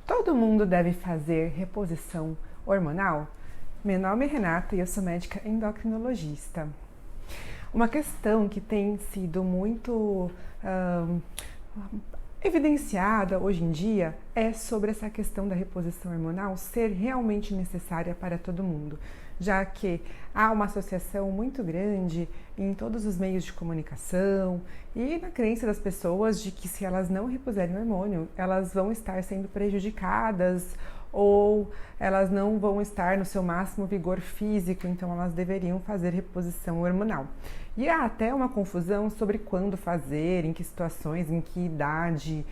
Todo mundo deve fazer reposição hormonal? Meu nome é Renata e eu sou médica endocrinologista. Uma questão que tem sido muito evidenciada hoje em dia é sobre essa questão da reposição hormonal ser realmente necessária para todo mundo, já que há uma associação muito grande em todos os meios de comunicação e na crença das pessoas de que se elas não repuserem o hormônio, elas vão estar sendo prejudicadas ou elas não vão estar no seu máximo vigor físico, então elas deveriam fazer reposição hormonal. E há até uma confusão sobre quando fazer, em que situações, em que idade,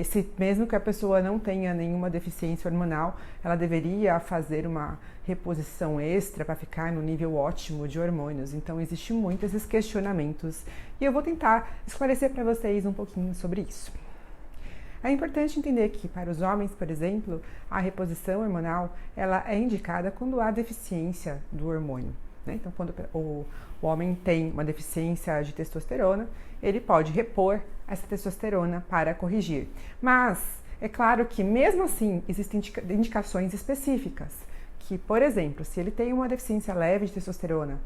se mesmo que a pessoa não tenha nenhuma deficiência hormonal, ela deveria fazer uma reposição extra para ficar no nível ótimo de hormônios. Então existem muitos esses questionamentos e eu vou tentar esclarecer para vocês um pouquinho sobre isso. É importante entender que, para os homens, por exemplo, a reposição hormonal ela é indicada quando há deficiência do hormônio. Né? Então, quando o homem tem uma deficiência de testosterona, ele pode repor essa testosterona para corrigir. Mas, é claro que, mesmo assim, existem indicações específicas, que, por exemplo, se ele tem uma deficiência leve de testosterona,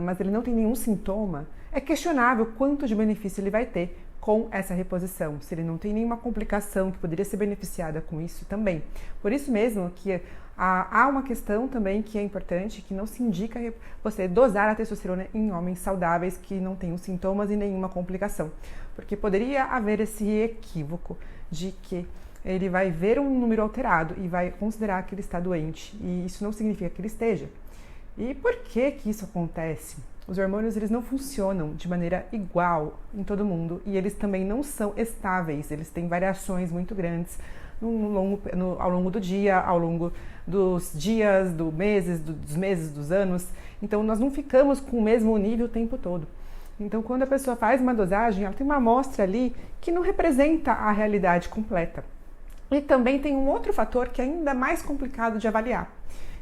mas ele não tem nenhum sintoma, é questionável quanto de benefício ele vai ter com essa reposição, se ele não tem nenhuma complicação que poderia ser beneficiada com isso também. Por isso mesmo que há uma questão também que é importante, que não se indica você dosar a testosterona em homens saudáveis que não tenham sintomas e nenhuma complicação, porque poderia haver esse equívoco de que ele vai ver um número alterado e vai considerar que ele está doente, e isso não significa que ele esteja. E por que isso acontece? Os hormônios eles não funcionam de maneira igual em todo mundo e eles também não são estáveis, eles têm variações muito grandes ao longo do dia, ao longo dos dias, dos meses, dos anos. Então nós não ficamos com o mesmo nível o tempo todo. Então quando a pessoa faz uma dosagem, ela tem uma amostra ali que não representa a realidade completa. E também tem um outro fator que é ainda mais complicado de avaliar,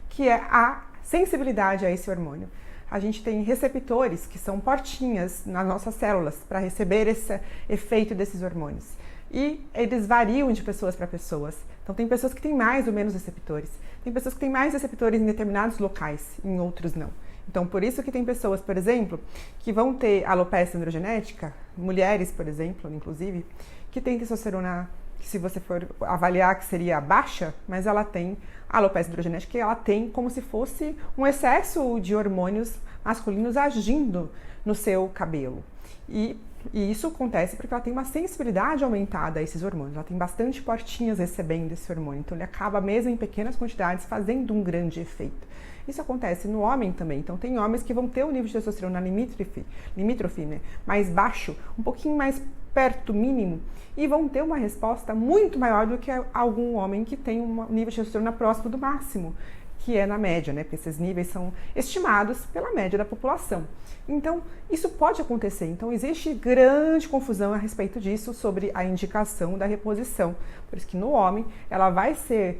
que é a sensibilidade a esse hormônio. A gente tem receptores que são portinhas nas nossas células para receber esse efeito desses hormônios. E eles variam de pessoas para pessoas. Então tem pessoas que têm mais ou menos receptores. Tem pessoas que têm mais receptores em determinados locais, em outros não. Então por isso que tem pessoas, por exemplo, que vão ter alopecia androgenética, mulheres, por exemplo, inclusive, que têm testosterona, que se você for avaliar que seria baixa, mas ela tem alopecia androgenética, que ela tem como se fosse um excesso de hormônios masculinos agindo no seu cabelo. E isso acontece porque ela tem uma sensibilidade aumentada a esses hormônios, ela tem bastante portinhas recebendo esse hormônio, então ele acaba mesmo em pequenas quantidades fazendo um grande efeito. Isso acontece no homem também, então tem homens que vão ter o nível de testosterona limítrofe, né, mais baixo, um pouquinho mais perto do mínimo, e vão ter uma resposta muito maior do que algum homem que tem um nível de testosterona próximo do máximo, que é na média, né? Porque esses níveis são estimados pela média da população. Então, isso pode acontecer. Então, existe grande confusão a respeito disso sobre a indicação da reposição. Por isso que no homem, ela vai ser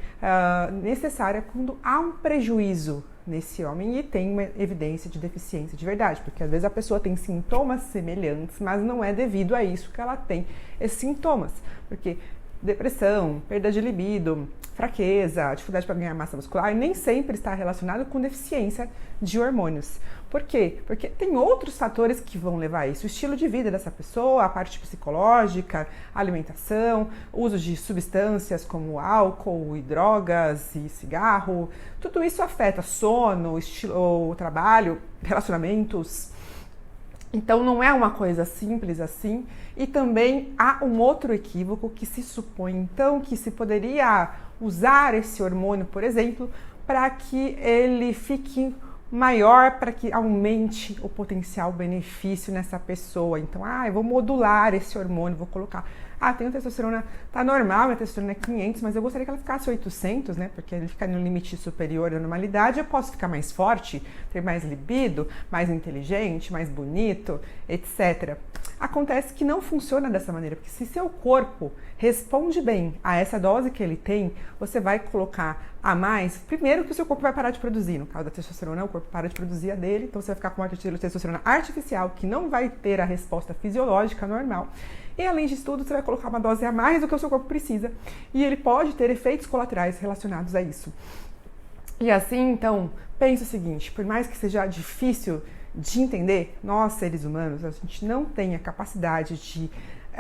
necessária quando há um prejuízo nesse homem e tem uma evidência de deficiência de verdade, porque às vezes a pessoa tem sintomas semelhantes, mas não é devido a isso que ela tem esses sintomas, porque depressão, perda de libido, fraqueza, dificuldade para ganhar massa muscular nem sempre está relacionado com deficiência de hormônios. Por quê? Porque tem outros fatores que vão levar a isso. O estilo de vida dessa pessoa, a parte psicológica, a alimentação, uso de substâncias como álcool e drogas e cigarro. Tudo isso afeta sono, o trabalho, relacionamentos. Então não é uma coisa simples assim. E também há um outro equívoco que se supõe então que se poderia usar esse hormônio, por exemplo, para que ele fique maior, para que aumente o potencial benefício nessa pessoa. Então, eu vou modular esse hormônio, vou colocar, tem testosterona, tá normal, minha testosterona é 500, mas eu gostaria que ela ficasse 800, né? Porque ele fica no limite superior da normalidade, eu posso ficar mais forte, ter mais libido, mais inteligente, mais bonito, etc. Acontece que não funciona dessa maneira, porque se seu corpo responde bem a essa dose que ele tem, você vai colocar a mais, primeiro que o seu corpo vai parar de produzir, no caso da testosterona, o corpo para de produzir a dele, então você vai ficar com uma testosterona artificial que não vai ter a resposta fisiológica normal. E além disso tudo, você vai colocar uma dose a mais do que o seu corpo precisa. E ele pode ter efeitos colaterais relacionados a isso. E assim, então, pensa o seguinte, por mais que seja difícil de entender, nós seres humanos, a gente não tem a capacidade de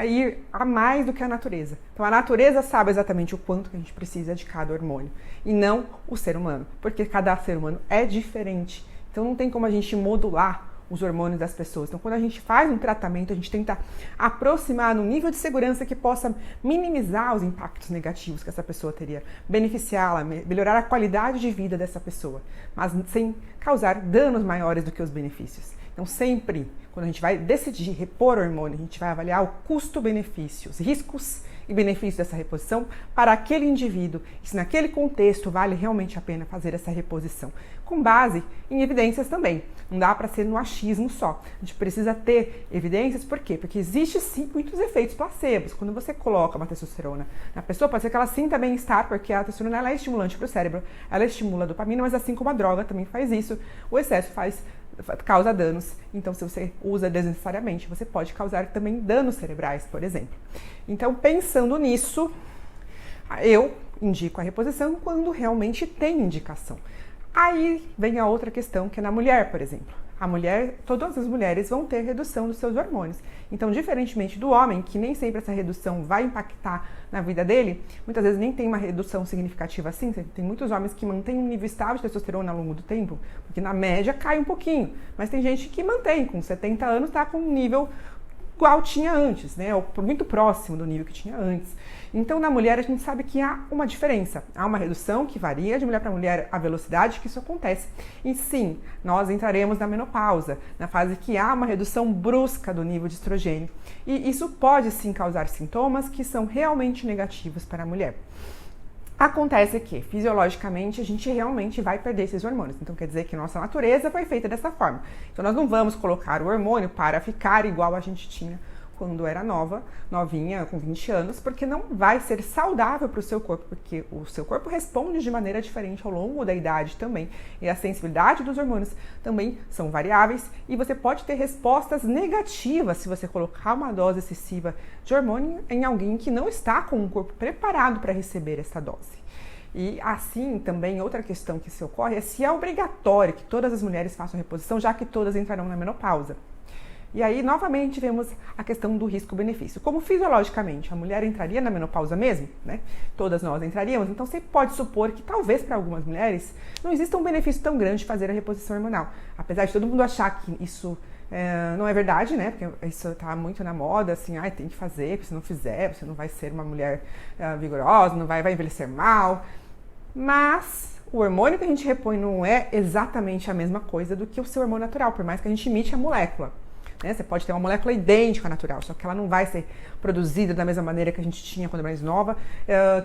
ir a mais do que a natureza. Então a natureza sabe exatamente o quanto que a gente precisa de cada hormônio e não o ser humano, porque cada ser humano é diferente. Então não tem como a gente modular os hormônios das pessoas. Então quando a gente faz um tratamento, a gente tenta aproximar no nível de segurança que possa minimizar os impactos negativos que essa pessoa teria, beneficiá-la, melhorar a qualidade de vida dessa pessoa, mas sem causar danos maiores do que os benefícios. Então sempre, quando a gente vai decidir repor hormônio, a gente vai avaliar o custo-benefício, os riscos e benefícios dessa reposição para aquele indivíduo e se naquele contexto vale realmente a pena fazer essa reposição, com base em evidências também. Não dá para ser no achismo só. A gente precisa ter evidências, por quê? Porque existe sim muitos efeitos placebos. Quando você coloca uma testosterona na pessoa, pode ser que ela sinta bem-estar, porque a testosterona ela é estimulante para o cérebro, ela estimula a dopamina, mas assim como a droga também faz isso, o excesso causa danos. Então, se você usa desnecessariamente, você pode causar também danos cerebrais, por exemplo. Então, pensando nisso, eu indico a reposição quando realmente tem indicação. Aí vem a outra questão, que é na mulher, por exemplo. A mulher, todas as mulheres vão ter redução dos seus hormônios. Então, diferentemente do homem, que nem sempre essa redução vai impactar na vida dele, muitas vezes nem tem uma redução significativa assim. Tem muitos homens que mantêm um nível estável de testosterona ao longo do tempo, porque na média cai um pouquinho. Mas tem gente que mantém, com 70 anos, está com um nível igual tinha antes, né? Ou muito próximo do nível que tinha antes. Então, na mulher, a gente sabe que há uma diferença. Há uma redução que varia de mulher para mulher a velocidade que isso acontece. E sim, nós entraremos na menopausa, na fase que há uma redução brusca do nível de estrogênio. E isso pode sim causar sintomas que são realmente negativos para a mulher. Acontece que, fisiologicamente, a gente realmente vai perder esses hormônios. Então, quer dizer que nossa natureza foi feita dessa forma. Então, nós não vamos colocar o hormônio para ficar igual a gente tinha quando era novinha, com 20 anos, porque não vai ser saudável para o seu corpo, porque o seu corpo responde de maneira diferente ao longo da idade também. E a sensibilidade dos hormônios também são variáveis e você pode ter respostas negativas se você colocar uma dose excessiva de hormônio em alguém que não está com um corpo preparado para receber essa dose. E assim, também, outra questão que se ocorre é se é obrigatório que todas as mulheres façam reposição, já que todas entrarão na menopausa. E aí, novamente, vemos a questão do risco-benefício. Como fisiologicamente a mulher entraria na menopausa mesmo, né? Todas nós entraríamos, então você pode supor que talvez para algumas mulheres não exista um benefício tão grande de fazer a reposição hormonal. Apesar de todo mundo achar que isso não é verdade, né? Porque isso está muito na moda, assim, tem que fazer, porque se não fizer, você não vai ser uma mulher vigorosa, não vai envelhecer mal. Mas o hormônio que a gente repõe não é exatamente a mesma coisa do que o seu hormônio natural, por mais que a gente imite a molécula. Você pode ter uma molécula idêntica à natural, só que ela não vai ser produzida da mesma maneira que a gente tinha quando era mais nova,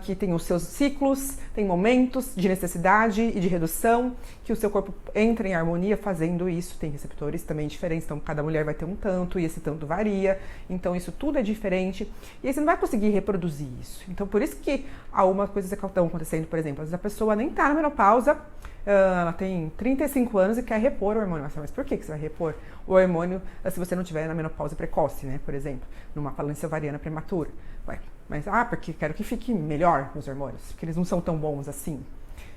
que tem os seus ciclos, tem momentos de necessidade e de redução, que o seu corpo entra em harmonia fazendo isso. Tem receptores também diferentes, então cada mulher vai ter um tanto e esse tanto varia, então isso tudo é diferente e aí você não vai conseguir reproduzir isso. Então por isso que algumas coisas estão acontecendo, por exemplo, às vezes a pessoa nem está na menopausa, ela tem 35 anos e quer repor o hormônio. Mas por que você vai repor o hormônio se você não estiver na menopausa precoce, né? Por exemplo, numa falência ovariana prematura. Porque quero que fique melhor os hormônios, porque eles não são tão bons assim.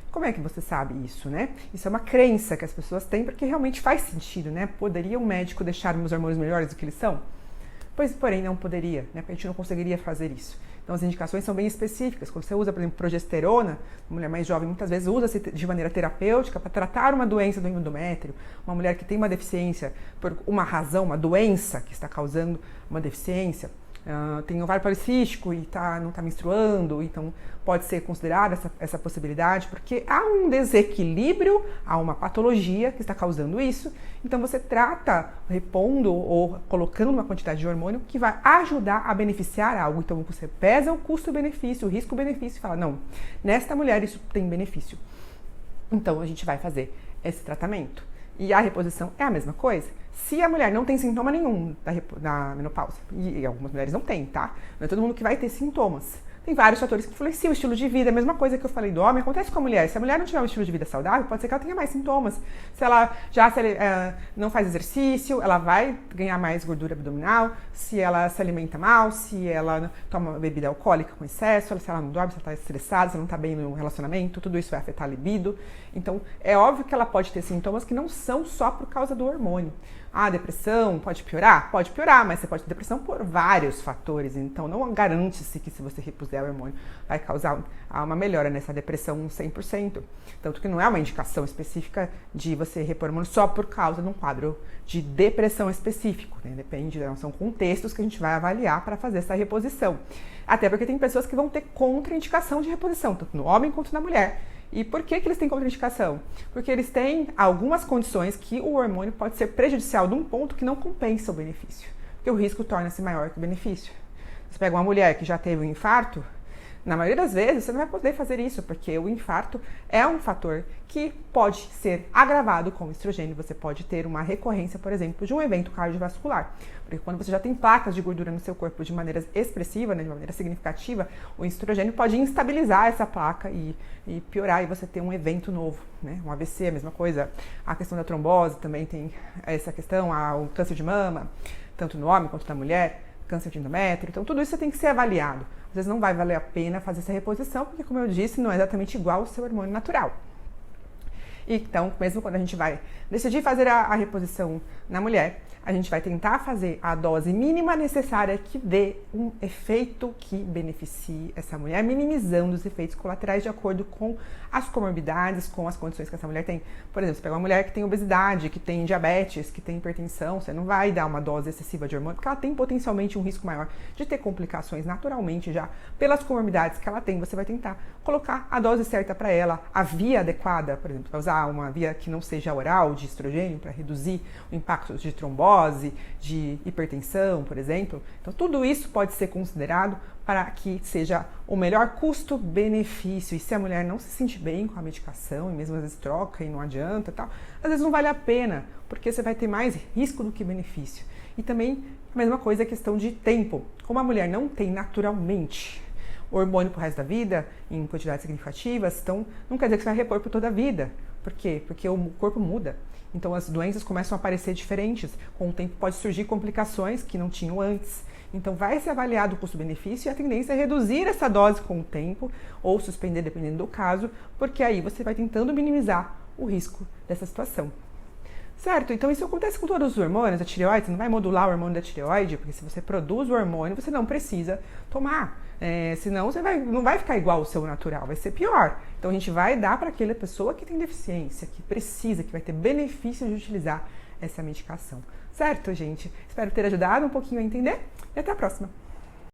Como é que você sabe isso, né? Isso é uma crença que as pessoas têm, porque realmente faz sentido, né? Poderia um médico deixar meus hormônios melhores do que eles são? Pois, porém, não poderia, né? Porque a gente não conseguiria fazer isso. Então, as indicações são bem específicas. Quando você usa, por exemplo, progesterona, uma mulher mais jovem muitas vezes usa de maneira terapêutica para tratar uma doença do endométrio. Uma mulher que tem uma deficiência por uma razão, uma doença que está causando uma deficiência, tem ovário policístico e não está menstruando, então pode ser considerada essa possibilidade, porque há um desequilíbrio, há uma patologia que está causando isso, então você trata repondo ou colocando uma quantidade de hormônio que vai ajudar a beneficiar algo. Então você pesa o custo-benefício, o risco-benefício e fala, não, nesta mulher isso tem benefício, então a gente vai fazer esse tratamento. E a reposição é a mesma coisa. Se a mulher não tem sintoma nenhum da menopausa, e algumas mulheres não têm, tá? Não é todo mundo que vai ter sintomas, tem vários fatores que influenciam o estilo de vida. A mesma coisa que eu falei do homem, acontece com a mulher. Se a mulher não tiver um estilo de vida saudável, pode ser que ela tenha mais sintomas. Se ela não faz exercício, ela vai ganhar mais gordura abdominal. Se ela se alimenta mal, se ela toma bebida alcoólica com excesso, se ela não dorme, se ela está estressada, se ela não está bem no relacionamento, tudo isso vai afetar a libido. Então, é óbvio que ela pode ter sintomas que não são só por causa do hormônio. A depressão pode piorar? Pode piorar, mas você pode ter depressão por vários fatores. Então, não garante-se que se você repuser o hormônio vai causar uma melhora nessa depressão 100%. Tanto que não é uma indicação específica de você repor hormônio só por causa de um quadro de depressão específico. Né? Depende, são contextos que a gente vai avaliar para fazer essa reposição. Até porque tem pessoas que vão ter contraindicação de reposição, tanto no homem quanto na mulher. E por que eles têm contraindicação? Porque eles têm algumas condições que o hormônio pode ser prejudicial de um ponto que não compensa o benefício. Porque o risco torna-se maior que o benefício. Você pega uma mulher que já teve um infarto, na maioria das vezes você não vai poder fazer isso, porque o infarto é um fator que pode ser agravado com o estrogênio. Você pode ter uma recorrência, por exemplo, de um evento cardiovascular. Porque quando você já tem placas de gordura no seu corpo de maneira expressiva, né, de maneira significativa, o estrogênio pode instabilizar essa placa e piorar e você ter um evento novo. Né? Um AVC, a mesma coisa. A questão da trombose também tem essa questão, o câncer de mama, tanto no homem quanto na mulher, câncer de endométrio. Então, tudo isso tem que ser avaliado. Às vezes não vai valer a pena fazer essa reposição, porque, como eu disse, não é exatamente igual ao seu hormônio natural. Então, mesmo quando a gente vai decidir fazer a reposição na mulher, a gente vai tentar fazer a dose mínima necessária que dê um efeito que beneficie essa mulher, minimizando os efeitos colaterais de acordo com as comorbidades, com as condições que essa mulher tem. Por exemplo, você pega uma mulher que tem obesidade, que tem diabetes, que tem hipertensão, você não vai dar uma dose excessiva de hormônio, porque ela tem potencialmente um risco maior de ter complicações naturalmente já pelas comorbidades que ela tem. Você vai tentar colocar a dose certa para ela, a via adequada, por exemplo, vai usar uma via que não seja oral de estrogênio para reduzir o impacto de trombose, de hipertensão, por exemplo. Então, tudo isso pode ser considerado para que seja o melhor custo-benefício. E se a mulher não se sente bem com a medicação, e mesmo às vezes troca e não adianta, tal, às vezes não vale a pena, porque você vai ter mais risco do que benefício. E também, a mesma coisa, a questão de tempo. Como a mulher não tem naturalmente hormônio pro resto da vida, em quantidades significativas, então não quer dizer que você vai repor por toda a vida. Por quê? Porque o corpo muda. Então as doenças começam a aparecer diferentes. Com o tempo pode surgir complicações que não tinham antes. Então vai ser avaliado o custo-benefício e a tendência é reduzir essa dose com o tempo ou suspender dependendo do caso, porque aí você vai tentando minimizar o risco dessa situação. Certo? Então isso acontece com todos os hormônios. A tireoide, você não vai modular o hormônio da tireoide, porque se você produz o hormônio, você não precisa tomar. Senão você não vai ficar igual ao seu natural, vai ser pior. Então a gente vai dar para aquela pessoa que tem deficiência, que precisa, que vai ter benefício de utilizar essa medicação. Certo, gente? Espero ter ajudado um pouquinho a entender e até a próxima!